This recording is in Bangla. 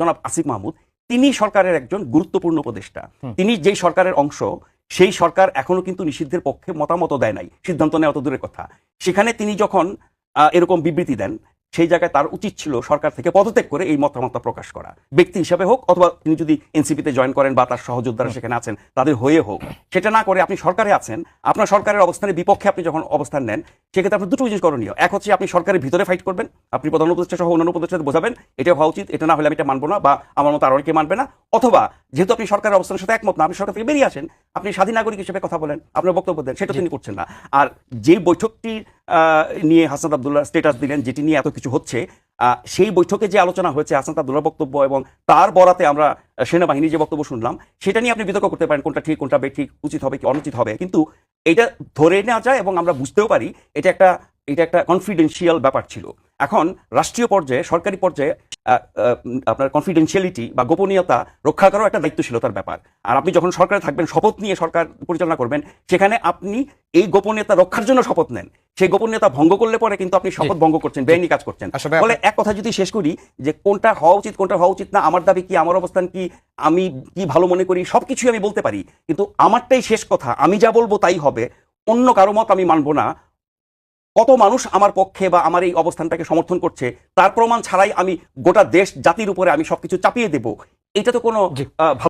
জনাব আসিফ মাহমুদ তিনি সরকারের একজন গুরুত্বপূর্ণ উপদেষ্টা। তিনি যেই সরকারের অংশ, সেই সরকার এখনো কিন্তু নিষিদ্ধের পক্ষে মতামত দেয় নাই, সিদ্ধান্ত নেওয়া তো দূরের কথা। সেখানে তিনি যখন এরকম বিবৃতি দেন, সেই জায়গায় তার উচিত ছিল সরকার থেকে পদত্যাগ করে এই মতামতটা প্রকাশ করা, ব্যক্তি হিসাবে হোক অথবা তিনি যদি এনসিপিতে জয়েন করেন বা তার সহযোদ্ধারা সেখানে আছেন তাদের হয়ে হোক। সেটা না করে আপনি সরকারে আছেন, আপনার সরকারের অবস্থানের বিপক্ষে আপনি যখন অবস্থান নেন, সেক্ষেত্রে আপনার দুটো জিনিস করণীয়। এক হচ্ছে আপনি সরকারের ভিতরে ফাইট করবেন, আপনি প্রধান উপদেষ্টা সহ অন্যান্য উপদেষ্টাদের বোঝাবেন এটা হওয়া উচিত, এটা না হলে আমি এটা মানবো না, বা আমার মতো আর অনেকে মানবে না। অথবা যেহেতু আপনি সরকারের অবস্থানের সাথে একমত না, আপনি সরকার থেকে বেরিয়ে আসেন, আপনি স্বাধীন নাগরিক হিসেবে কথা বলেন, আপনার বক্তব্য দেন, সেটা তিনি করছেন না। আর যে বৈঠকটি নিয়ে হাসনাত আব্দুল্লাহ স্ট্যাটাস দিলেন, যেটি নিয়ে এত কিছু হচ্ছে, সেই বৈঠকে যে আলোচনা হয়েছে হাসনাত আব্দুল্লাহর বক্তব্য এবং তার বরাতে আমরা সেনাবাহিনীর যে বক্তব্য শুনলাম, সেটা নিয়ে আপনি বিতর্ক করতে পারেন কোনটা ঠিক কোনটা বেঠিক, উচিত হবে কি অনুচিত হবে, কিন্তু এটা ধরে নেওয়া যায় এবং আমরা বুঝতেও পারি এটা একটা কনফিডেন্সিয়াল ব্যাপার ছিল। এখন রাষ্ট্রীয় পর্যায়ে, সরকারি পর্যায়ে আপনার কনফিডেন্সিয়ালিটি বা গোপনীয়তা রক্ষা করাও একটা দায়িত্বশীলতার ব্যাপার। আর আপনি যখন সরকারে থাকবেন, শপথ নিয়ে সরকার পরিচালনা করবেন, সেখানে আপনি এই গোপনীয়তা রক্ষার জন্য শপথ নেন। সেই গোপনীয়তা ভঙ্গ করলে পরে কিন্তু আপনি শপথ ভঙ্গ করছেন, বেআইনি কাজ করছেন। ফলে এক কথা যদি শেষ করি যে কোনটা হওয়া উচিত কোনটা হওয়া উচিত না, আমার দাবি কি, আমার অবস্থান কি, আমি কি ভালো মনে করি, সবকিছুই আমি বলতে পারি, কিন্তু আমারটাই শেষ কথা, আমি যা বলবো তাই হবে, অন্য কারো মত আমি মানবো না। কত মানুষ আমার পক্ষে বা আমার এই অবস্থানটাকে সমর্থন করছে তার প্রমাণ ছাড়াই আমি গোটা দেশ জাতির উপরে আমি সবকিছু চাপিয়ে দেব, এটা তো কোনো